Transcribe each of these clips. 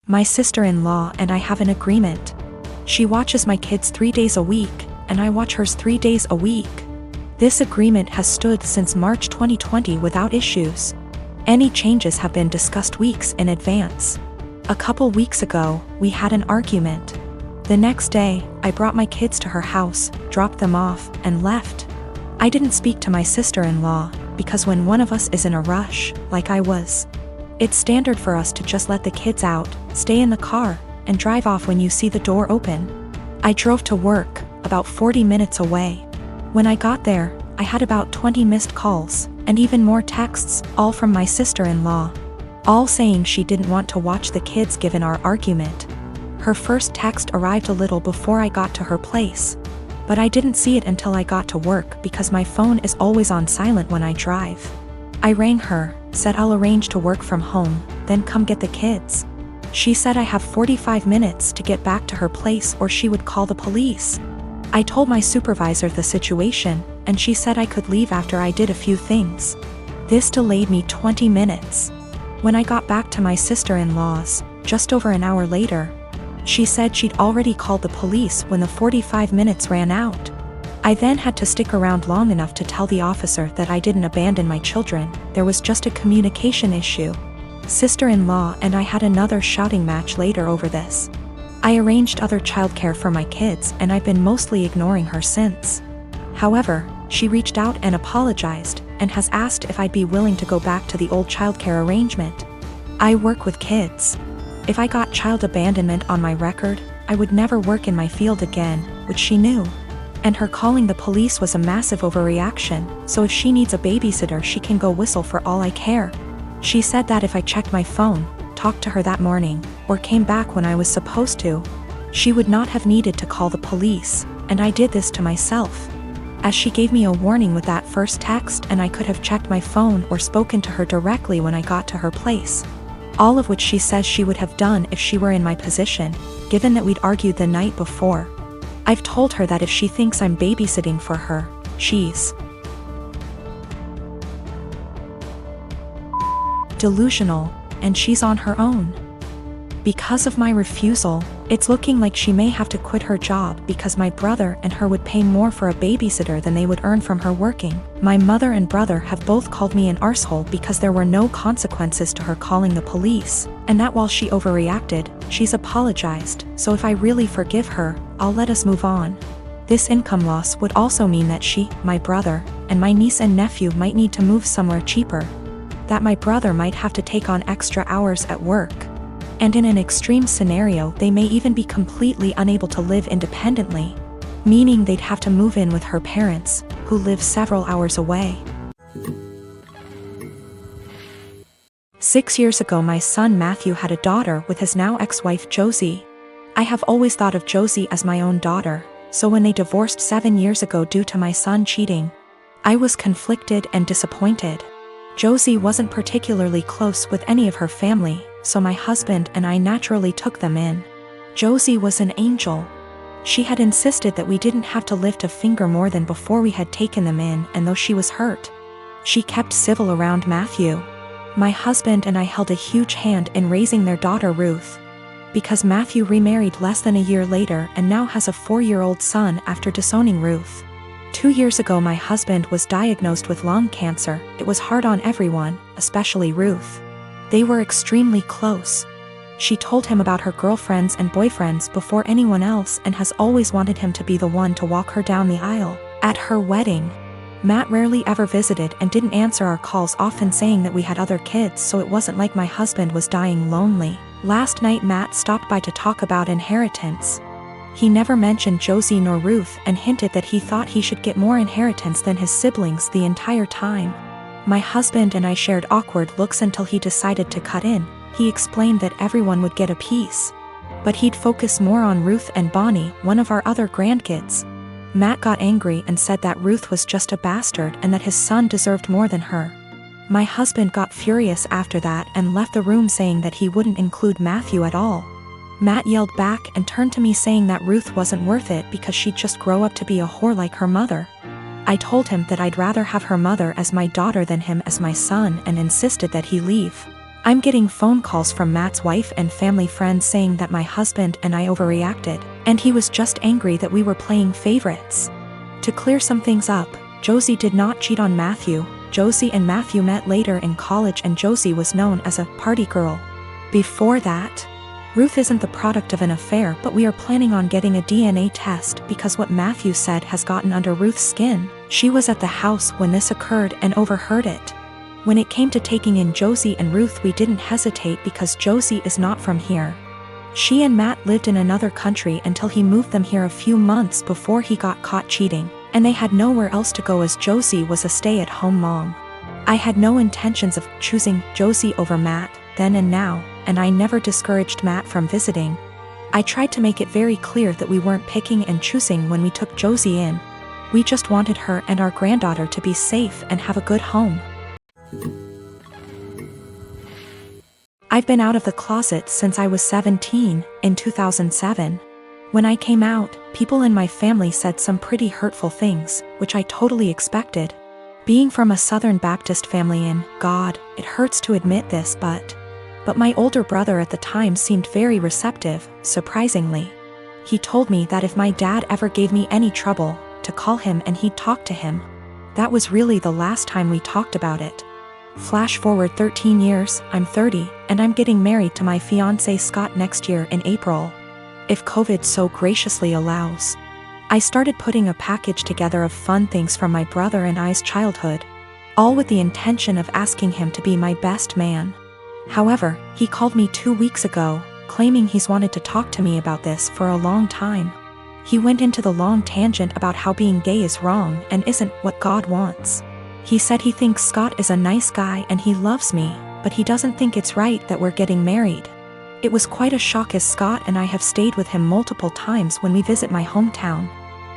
My sister-in-law and I have an agreement. She watches my kids 3 days a week, and I watch hers 3 days a week. This agreement has stood since March 2020 without issues. Any changes have been discussed weeks in advance. A couple weeks ago, we had an argument. The next day, I brought my kids to her house, dropped them off, and left. I didn't speak to my sister-in-law, because when one of us is in a rush, like I was, it's standard for us to just let the kids out, stay in the car, and drive off when you see the door open. I drove to work, about 40 minutes away. When I got there, I had about 20 missed calls, and even more texts, all from my sister-in-law, all saying she didn't want to watch the kids given our argument. Her first text arrived a little before I got to her place, but I didn't see it until I got to work because my phone is always on silent when I drive. I rang her, said I'll arrange to work from home, then come get the kids. She said I have 45 minutes to get back to her place or she would call the police. I told my supervisor the situation, and she said I could leave after I did a few things. This delayed me 20 minutes. When I got back to my sister-in-law's, just over an hour later, she said she'd already called the police when the 45 minutes ran out. I then had to stick around long enough to tell the officer that I didn't abandon my children, there was just a communication issue. Sister-in-law and I had another shouting match later over this. I arranged other childcare for my kids and I've been mostly ignoring her since. However, she reached out and apologized, and has asked if I'd be willing to go back to the old childcare arrangement. I work with kids. If I got child abandonment on my record, I would never work in my field again, which she knew. And her calling the police was a massive overreaction, so if she needs a babysitter she can go whistle for all I care. She said that if I checked my phone, talked to her that morning, or came back when I was supposed to, she would not have needed to call the police, and I did this to myself. As she gave me a warning with that first text and I could have checked my phone or spoken to her directly when I got to her place. All of which she says she would have done if she were in my position, given that we'd argued the night before. I've told her that if she thinks I'm babysitting for her, she's delusional, and she's on her own. Because of my refusal, it's looking like she may have to quit her job because my brother and her would pay more for a babysitter than they would earn from her working. My mother and brother have both called me an arsehole because there were no consequences to her calling the police, and that while she overreacted, she's apologized, so if I really forgive her, I'll let us move on. This income loss would also mean that she, my brother, and my niece and nephew might need to move somewhere cheaper. That my brother might have to take on extra hours at work. And in an extreme scenario they may even be completely unable to live independently, meaning they'd have to move in with her parents, who live several hours away. 6 years ago my son Matthew had a daughter with his now ex-wife Josie. I have always thought of Josie as my own daughter, so when they divorced 7 years ago due to my son cheating, I was conflicted and disappointed. Josie wasn't particularly close with any of her family, so my husband and I naturally took them in. Josie was an angel. She had insisted that we didn't have to lift a finger more than before we had taken them in, and though she was hurt, she kept civil around Matthew. My husband and I held a huge hand in raising their daughter Ruth, because Matthew remarried less than a year later and now has a 4-year-old son after disowning Ruth. 2 years ago my husband was diagnosed with lung cancer. It was hard on everyone, especially Ruth. They were extremely close. She told him about her girlfriends and boyfriends before anyone else and has always wanted him to be the one to walk her down the aisle. At her wedding, Matt rarely ever visited and didn't answer our calls, often saying that we had other kids, so it wasn't like my husband was dying lonely. Last night Matt stopped by to talk about inheritance. He never mentioned Josie nor Ruth and hinted that he thought he should get more inheritance than his siblings the entire time. My husband and I shared awkward looks until he decided to cut in. He explained that everyone would get a piece, but he'd focus more on Ruth and Bonnie, one of our other grandkids. Matt got angry and said that Ruth was just a bastard and that his son deserved more than her. My husband got furious after that and left the room saying that he wouldn't include Matthew at all. Matt yelled back and turned to me saying that Ruth wasn't worth it because she'd just grow up to be a whore like her mother. I told him that I'd rather have her mother as my daughter than him as my son and insisted that he leave. I'm getting phone calls from Matt's wife and family friends saying that my husband and I overreacted, and he was just angry that we were playing favorites. To clear some things up, Josie did not cheat on Matthew. Josie and Matthew met later in college and Josie was known as a party girl. Before that, Ruth isn't the product of an affair, but we are planning on getting a DNA test because what Matthew said has gotten under Ruth's skin. She was at the house when this occurred and overheard it. When it came to taking in Josie and Ruth, we didn't hesitate because Josie is not from here. She and Matt lived in another country until he moved them here a few months before he got caught cheating, and they had nowhere else to go as Josie was a stay-at-home mom. I had no intentions of choosing Josie over Matt, then and now, and I never discouraged Matt from visiting. I tried to make it very clear that we weren't picking and choosing when we took Josie in. We just wanted her and our granddaughter to be safe and have a good home. I've been out of the closet since I was 17, in 2007. When I came out, people in my family said some pretty hurtful things, which I totally expected. Being from a Southern Baptist family in God, it hurts to admit this, but my older brother at the time seemed very receptive, surprisingly. He told me that if my dad ever gave me any trouble, to call him and he'd talk to him. That was really the last time we talked about it. Flash forward 13 years, I'm 30, and I'm getting married to my fiancé Scott next year in April, if COVID so graciously allows. I started putting a package together of fun things from my brother and I's childhood, all with the intention of asking him to be my best man. However, he called me 2 weeks ago, claiming he's wanted to talk to me about this for a long time. He went into the long tangent about how being gay is wrong and isn't what God wants. He said he thinks Scott is a nice guy and he loves me, but he doesn't think it's right that we're getting married. It was quite a shock as Scott and I have stayed with him multiple times when we visit my hometown.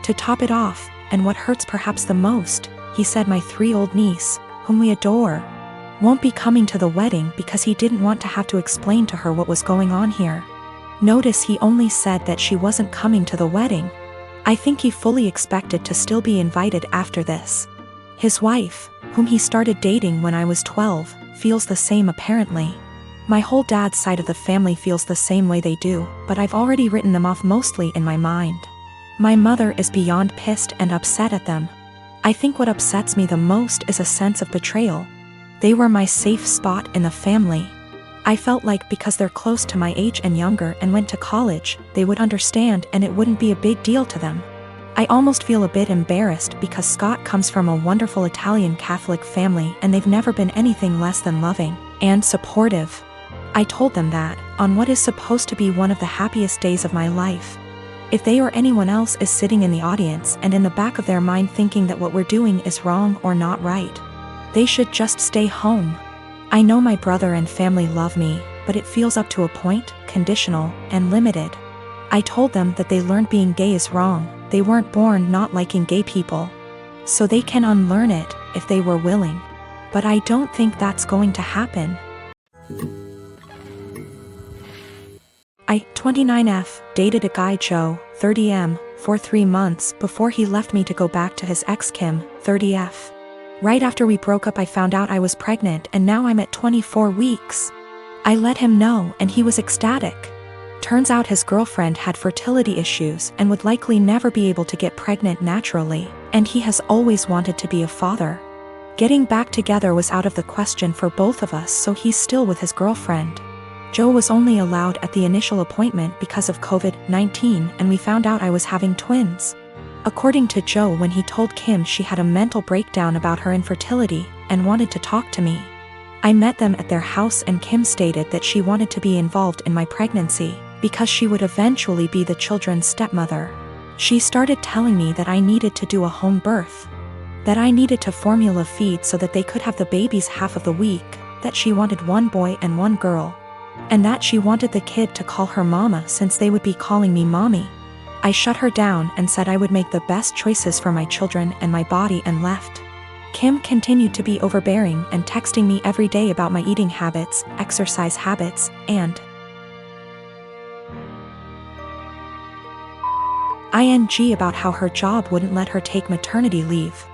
To top it off, and what hurts perhaps the most, he said my 3-year-old niece, whom we adore, won't be coming to the wedding because he didn't want to have to explain to her what was going on here. Notice he only said that she wasn't coming to the wedding. I think he fully expected to still be invited after this. His wife, whom he started dating when I was 12, feels the same apparently. My whole dad's side of the family feels the same way they do, but I've already written them off mostly in my mind. My mother is beyond pissed and upset at them. I think what upsets me the most is a sense of betrayal. They were my safe spot in the family. I felt like because they're close to my age and younger and went to college, they would understand and it wouldn't be a big deal to them. I almost feel a bit embarrassed because Scott comes from a wonderful Italian Catholic family and they've never been anything less than loving and supportive. I told them that, on what is supposed to be one of the happiest days of my life, if they or anyone else is sitting in the audience and in the back of their mind thinking that what we're doing is wrong or not right, they should just stay home. I know my brother and family love me, but it feels up to a point, conditional, and limited. I told them that they learned being gay is wrong. They weren't born not liking gay people. So they can unlearn it, if they were willing. But I don't think that's going to happen. I, 29F, dated a guy Joe, 30M, for 3 months before he left me to go back to his ex Kim, 30F. Right after we broke up I found out I was pregnant and now I'm at 24 weeks. I let him know and he was ecstatic. Turns out his girlfriend had fertility issues and would likely never be able to get pregnant naturally, and he has always wanted to be a father. Getting back together was out of the question for both of us, so he's still with his girlfriend. Joe was only allowed at the initial appointment because of COVID-19 and we found out I was having twins. According to Joe, when he told Kim, she had a mental breakdown about her infertility and wanted to talk to me. I met them at their house and Kim stated that she wanted to be involved in my pregnancy because she would eventually be the children's stepmother. She started telling me that I needed to do a home birth, that I needed to formula feed so that they could have the babies half of the week, that she wanted 1 boy and 1 girl, and that she wanted the kid to call her mama since they would be calling me mommy. I shut her down and said I would make the best choices for my children and my body and left. Kim continued to be overbearing and texting me every day about my eating habits, exercise habits, and ing about how her job wouldn't let her take maternity leave.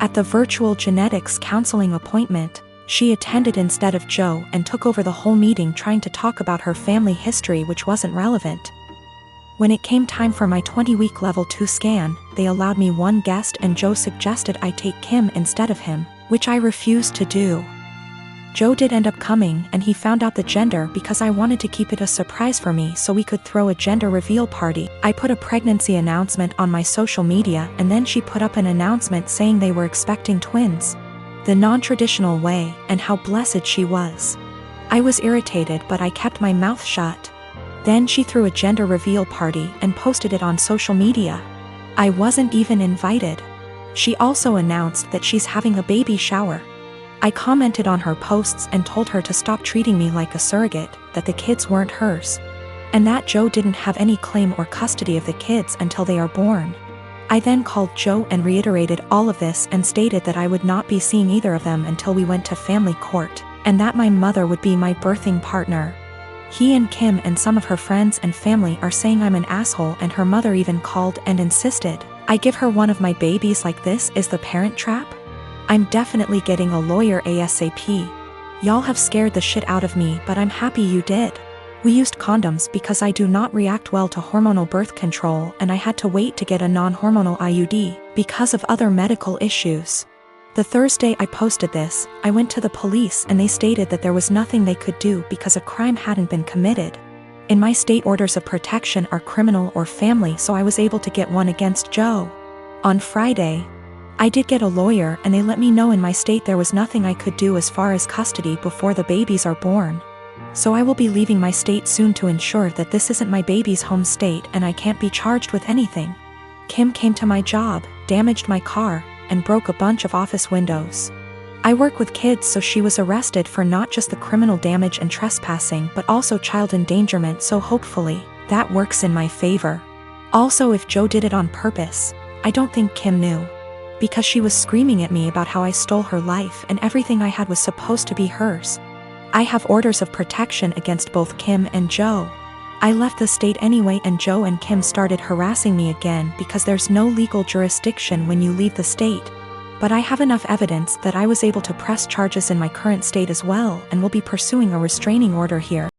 At the virtual genetics counseling appointment, She attended instead of Joe and took over the whole meeting trying to talk about her family history which wasn't relevant. When it came time for my 20-week level 2 scan, they allowed me one guest and Joe suggested I take Kim instead of him, which I refused to do. Joe did end up coming and he found out the gender because I wanted to keep it a surprise for me so we could throw a gender reveal party. I put a pregnancy announcement on my social media and then she put up an announcement saying they were expecting twins. The non-traditional way, and how blessed she was. I was irritated but I kept my mouth shut. Then she threw a gender reveal party and posted it on social media. I wasn't even invited. She also announced that she's having a baby shower. I commented on her posts and told her to stop treating me like a surrogate, that the kids weren't hers. And that Joe didn't have any claim or custody of the kids until they are born. I then called Joe and reiterated all of this and stated that I would not be seeing either of them until we went to family court, and that my mother would be my birthing partner. He and Kim and some of her friends and family are saying I'm an asshole and her mother even called and insisted I give her one of my babies like this is the parent trap? I'm definitely getting a lawyer ASAP. Y'all have scared the shit out of me but I'm happy you did. We used condoms because I do not react well to hormonal birth control and I had to wait to get a non-hormonal IUD because of other medical issues. The Thursday I posted this, I went to the police and they stated that there was nothing they could do because a crime hadn't been committed. In my state, orders of protection are criminal or family, so I was able to get one against Joe. On Friday, I did get a lawyer and they let me know in my state there was nothing I could do as far as custody before the babies are born. So I will be leaving my state soon to ensure that this isn't my baby's home state and I can't be charged with anything. Kim came to my job, damaged my car, and broke a bunch of office windows. I work with kids, so she was arrested for not just the criminal damage and trespassing but also child endangerment, so hopefully that works in my favor. Also, if Joe did it on purpose, I don't think Kim knew. Because she was screaming at me about how I stole her life and everything I had was supposed to be hers. I have orders of protection against both Kim and Joe. I left the state anyway and Joe and Kim started harassing me again because there's no legal jurisdiction when you leave the state. But I have enough evidence that I was able to press charges in my current state as well and will be pursuing a restraining order here.